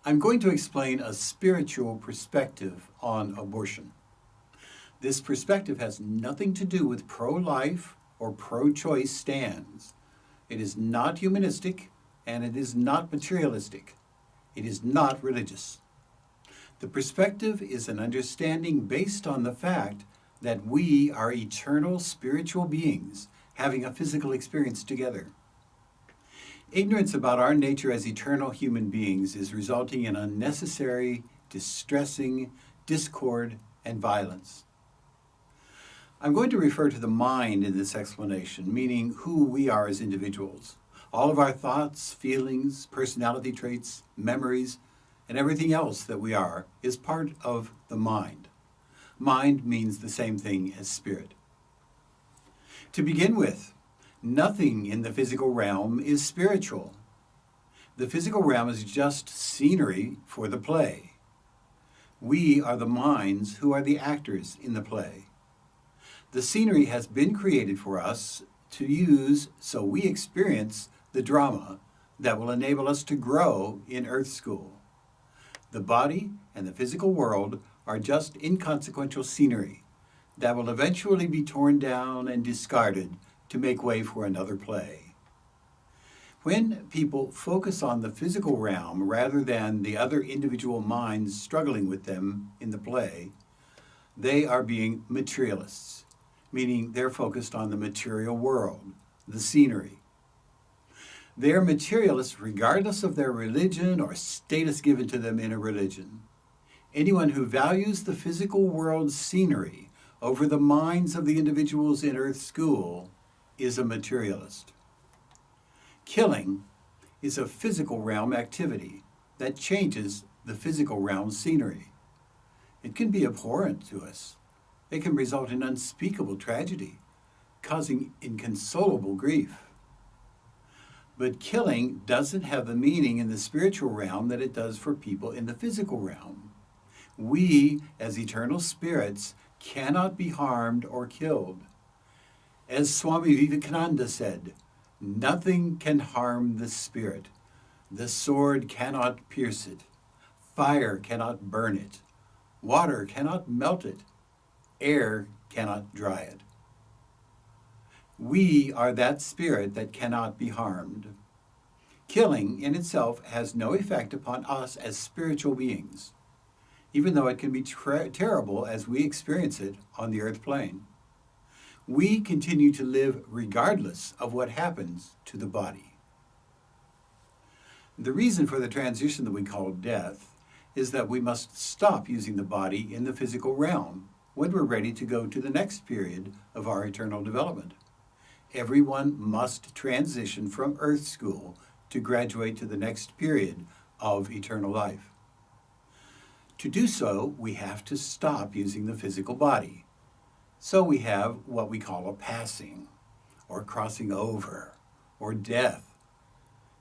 I'm going to explain a spiritual perspective on abortion. This perspective has nothing to do with pro-life or pro-choice stands. It is not humanistic and it is not materialistic. It is not religious. The perspective is an understanding based on the fact that we are eternal spiritual beings having a physical experience together. Ignorance about our nature as eternal human beings is resulting in unnecessary, distressing discord and violence. I'm going to refer to the mind in this explanation, meaning who we are as individuals. All of our thoughts, feelings, personality traits, memories, and everything else that we are is part of the mind. Mind means the same thing as spirit. To begin with, nothing in the physical realm is spiritual. The physical realm is just scenery for the play. We are the minds who are the actors in the play. The scenery has been created for us to use so we experience the drama that will enable us to grow in Earth School. The body and the physical world are just inconsequential scenery that will eventually be torn down and discarded to make way for another play. When people focus on the physical realm rather than the other individual minds struggling with them in the play, they are being materialists, meaning they're focused on the material world, the scenery. They are materialists regardless of their religion or status given to them in a religion. Anyone who values the physical world's scenery over the minds of the individuals in Earth School is a materialist. Killing is a physical realm activity that changes the physical realm's scenery. It can be abhorrent to us. It can result in unspeakable tragedy, causing inconsolable grief. But killing doesn't have the meaning in the spiritual realm that it does for people in the physical realm. We, as eternal spirits, cannot be harmed or killed. As Swami Vivekananda said, nothing can harm the spirit. The sword cannot pierce it. Fire cannot burn it. Water cannot melt it. Air cannot dry it. We are that spirit that cannot be harmed. Killing in itself has no effect upon us as spiritual beings, even though it can be terrible as we experience it on the earth plane. We continue to live regardless of what happens to the body. The reason for the transition that we call death is that we must stop using the body in the physical realm when we're ready to go to the next period of our eternal development. Everyone must transition from Earth School to graduate to the next period of eternal life. To do so, we have to stop using the physical body. So we have what we call a passing, or crossing over, or death.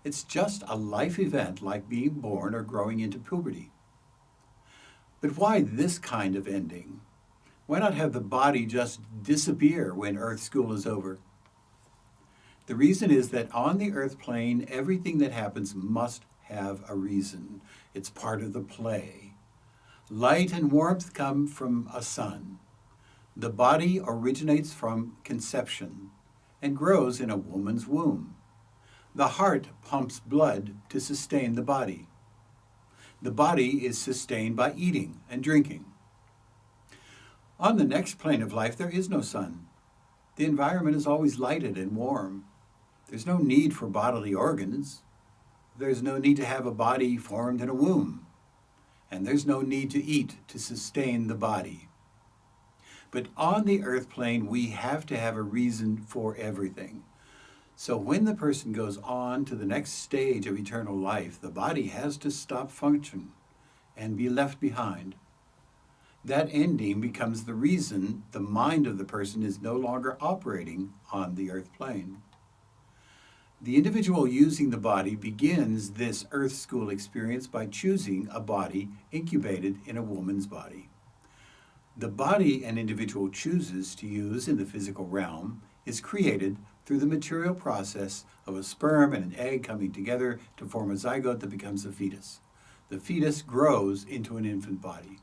It's just a life event like being born or growing into puberty. But why this kind of ending? Why not have the body just disappear when Earth School is over? The reason is that on the earth plane, everything that happens must have a reason. It's part of the play. Light and warmth come from a sun. The body originates from conception and grows in a woman's womb. The heart pumps blood to sustain the body. The body is sustained by eating and drinking. On the next plane of life, there is no sun. The environment is always lighted and warm. There's no need for bodily organs. There's no need to have a body formed in a womb. And there's no need to eat to sustain the body. But on the earth plane, we have to have a reason for everything. So when the person goes on to the next stage of eternal life, the body has to stop function and be left behind. That ending becomes the reason the mind of the person is no longer operating on the earth plane. The individual using the body begins this Earth School experience by choosing a body incubated in a woman's body. The body an individual chooses to use in the physical realm is created through the material process of a sperm and an egg coming together to form a zygote that becomes a fetus. The fetus grows into an infant body.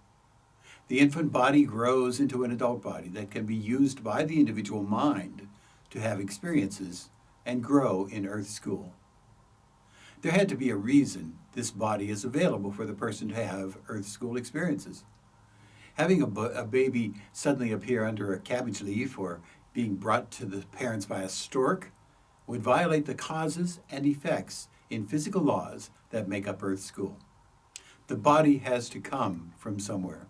The infant body grows into an adult body that can be used by the individual mind to have experiences and grow in Earth School. There had to be a reason this body is available for the person to have Earth School experiences. Having a baby suddenly appear under a cabbage leaf or being brought to the parents by a stork would violate the causes and effects in physical laws that make up Earth School. The body has to come from somewhere.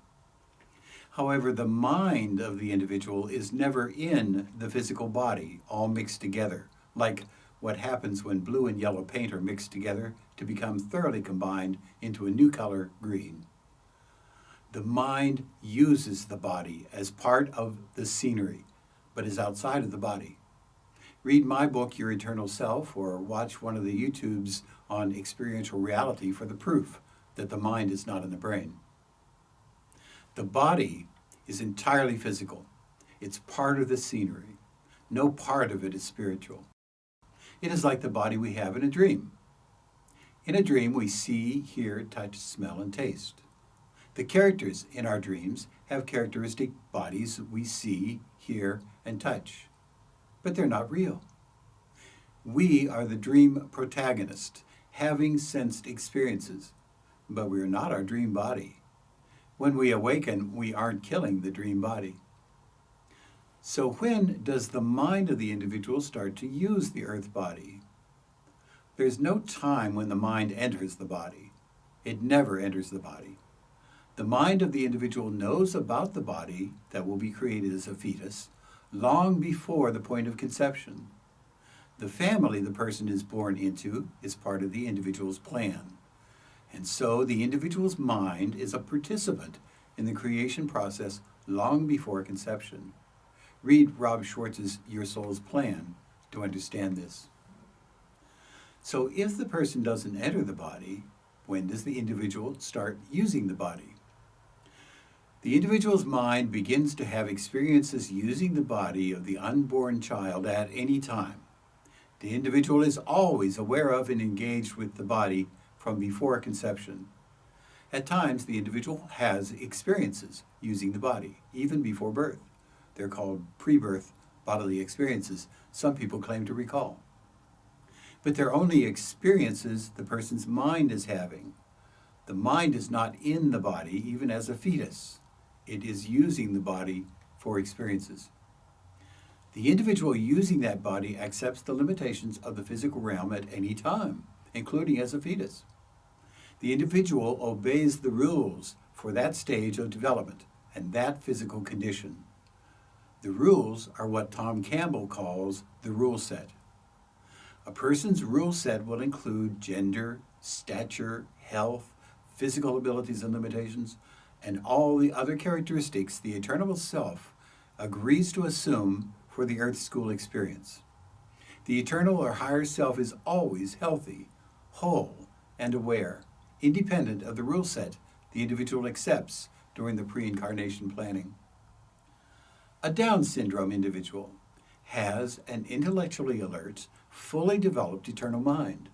However, the mind of the individual is never in the physical body, all mixed together, like what happens when blue and yellow paint are mixed together to become thoroughly combined into a new color, green. The mind uses the body as part of the scenery, but is outside of the body. Read my book, Your Eternal Self, or watch one of the YouTubes on experiential reality for the proof that the mind is not in the brain. The body is entirely physical. It's part of the scenery. No part of it is spiritual. It is like the body we have in a dream. In a dream, we see, hear, touch, smell, and taste. The characters in our dreams have characteristic bodies we see, hear, and touch. But they're not real. We are the dream protagonist, having sensed experiences, but we are not our dream body. When we awaken, we aren't killing the dream body. So when does the mind of the individual start to use the earth body? There's no time when the mind enters the body. It never enters the body. The mind of the individual knows about the body that will be created as a fetus long before the point of conception. The family the person is born into is part of the individual's plan. And so the individual's mind is a participant in the creation process long before conception. Read Rob Schwartz's Your Soul's Plan to understand this. So if the person doesn't enter the body, when does the individual start using the body? The individual's mind begins to have experiences using the body of the unborn child at any time. The individual is always aware of and engaged with the body from before conception. At times, the individual has experiences using the body, even before birth. They're called pre-birth bodily experiences some people claim to recall. But they're only experiences the person's mind is having. The mind is not in the body, even as a fetus. It is using the body for experiences. The individual using that body accepts the limitations of the physical realm at any time, including as a fetus. The individual obeys the rules for that stage of development and that physical condition. The rules are what Tom Campbell calls the rule set. A person's rule set will include gender, stature, health, physical abilities and limitations, and all the other characteristics the eternal self agrees to assume for the Earth School experience. The eternal or higher self is always healthy, whole, and aware, independent of the rule set the individual accepts during the pre-incarnation planning. A Down syndrome individual has an intellectually alert, fully developed eternal mind,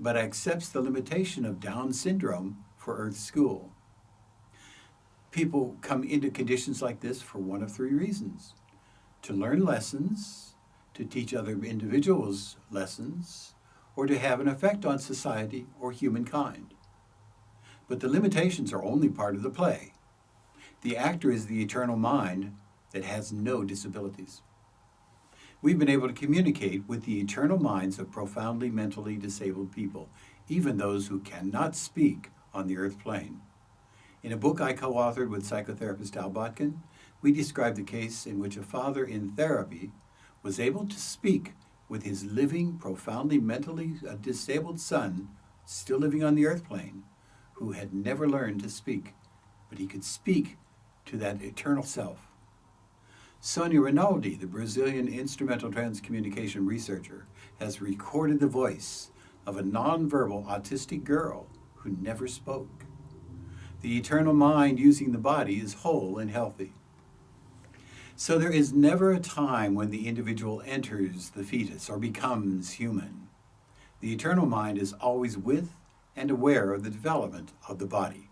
but accepts the limitation of Down syndrome for Earth School. People come into conditions like this for one of three reasons: to learn lessons, to teach other individuals lessons, or to have an effect on society or humankind. But the limitations are only part of the play. The actor is the eternal mind that has no disabilities. We've been able to communicate with the eternal minds of profoundly mentally disabled people, even those who cannot speak on the earth plane. In a book I co-authored with psychotherapist Al Botkin, we describe the case in which a father in therapy was able to speak with his living, profoundly mentally disabled son, still living on the earth plane, who had never learned to speak, but he could speak to that eternal self. Sonia Rinaldi, the Brazilian instrumental transcommunication researcher, has recorded the voice of a nonverbal autistic girl who never spoke. The eternal mind using the body is whole and healthy. So there is never a time when the individual enters the fetus or becomes human. The eternal mind is always with and aware of the development of the body,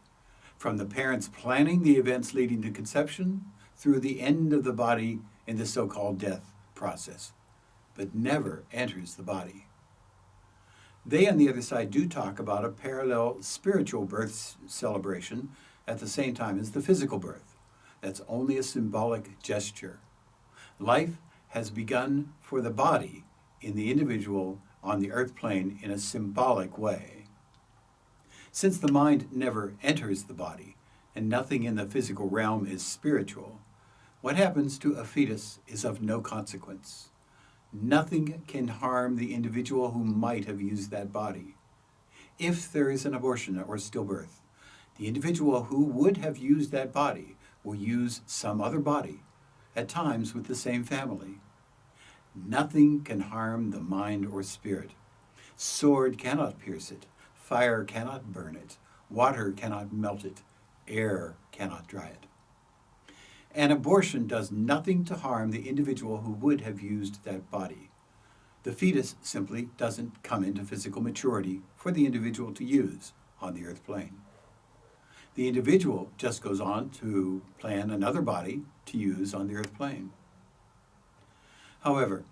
from the parents planning the events leading to conception through the end of the body in the so-called death process, but never enters the body. They, on the other side, do talk about a parallel spiritual birth celebration at the same time as the physical birth. That's only a symbolic gesture. Life has begun for the body in the individual on the earth plane in a symbolic way. Since the mind never enters the body, and nothing in the physical realm is spiritual, what happens to a fetus is of no consequence. Nothing can harm the individual who might have used that body. If there is an abortion or stillbirth, the individual who would have used that body will use some other body, at times with the same family. Nothing can harm the mind or spirit. Sword cannot pierce it, fire cannot burn it, water cannot melt it, air cannot dry it. An abortion does nothing to harm the individual who would have used that body. The fetus simply doesn't come into physical maturity for the individual to use on the earth plane. The individual just goes on to plan another body to use on the earth plane. However,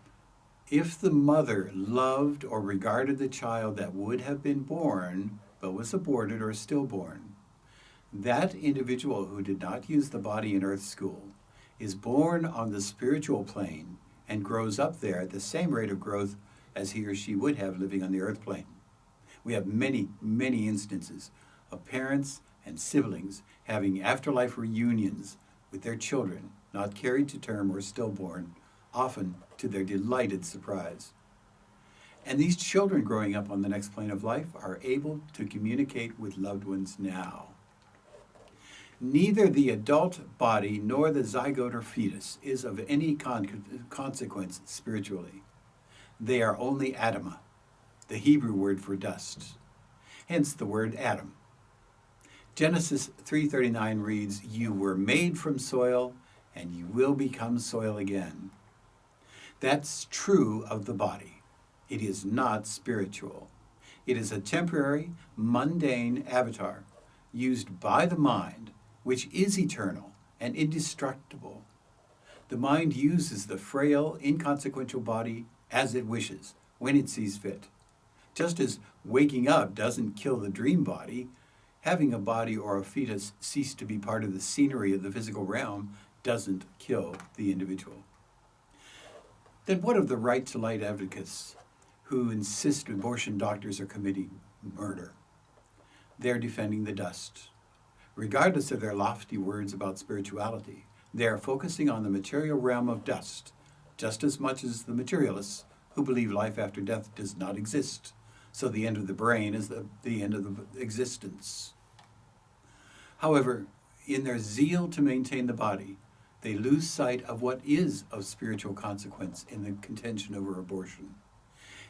if the mother loved or regarded the child that would have been born but was aborted or stillborn, that individual who did not use the body in earth school is born on the spiritual plane and grows up there at the same rate of growth as he or she would have living on the earth plane. We have many, many instances of parents and siblings having afterlife reunions with their children, not carried to term or stillborn, often to their delighted surprise. And these children growing up on the next plane of life are able to communicate with loved ones now. Neither the adult body nor the zygote or fetus is of any consequence spiritually. They are only Adamah, the Hebrew word for dust, hence the word Adam. Genesis 3:39 reads, "You were made from soil, and you will become soil again." That's true of the body. It is not spiritual. It is a temporary, mundane avatar used by the mind, which is eternal and indestructible. The mind uses the frail, inconsequential body as it wishes, when it sees fit. Just as waking up doesn't kill the dream body, having a body or a fetus cease to be part of the scenery of the physical realm doesn't kill the individual. Then what of the right to life advocates who insist abortion doctors are committing murder? They're defending the dust. Regardless of their lofty words about spirituality, they are focusing on the material realm of dust, just as much as the materialists who believe life after death does not exist, so the end of the brain is the end of the existence. However, in their zeal to maintain the body, they lose sight of what is of spiritual consequence in the contention over abortion.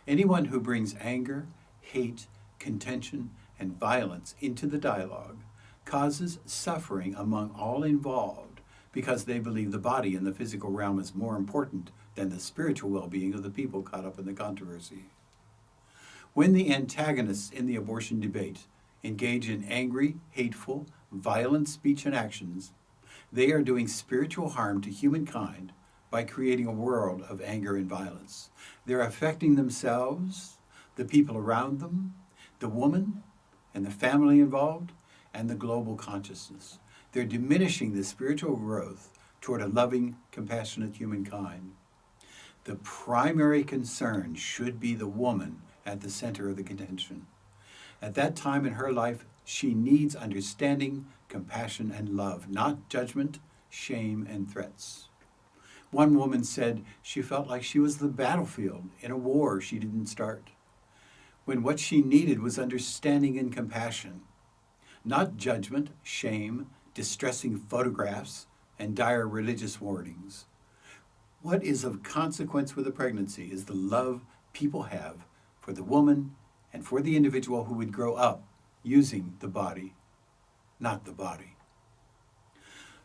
Anyone who brings anger, hate, contention, and violence into the dialogue causes suffering among all involved because they believe the body in the physical realm is more important than the spiritual well-being of the people caught up in the controversy. When the antagonists in the abortion debate engage in angry, hateful, violent speech and actions, they are doing spiritual harm to humankind by creating a world of anger and violence. They're affecting themselves, the people around them, the woman and the family involved, and the global consciousness. They're diminishing the spiritual growth toward a loving, compassionate humankind. The primary concern should be the woman at the center of the contention. At that time in her life, she needs understanding, compassion, and love, not judgment, shame, and threats. One woman said she felt like she was the battlefield in a war she didn't start, when what she needed was understanding and compassion, not judgment, shame, distressing photographs, and dire religious warnings. What is of consequence with a pregnancy is the love people have for the woman and for the individual who would grow up using the body, not the body.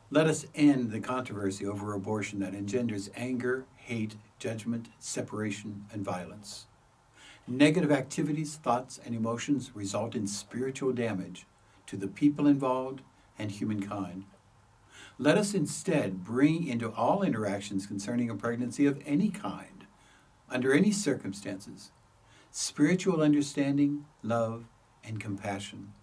Let us end the controversy over abortion that engenders anger, hate, judgment, separation, and violence. Negative activities, thoughts, and emotions result in spiritual damage to the people involved and humankind. Let us instead bring into all interactions concerning a pregnancy of any kind, under any circumstances, spiritual understanding, love, and compassion.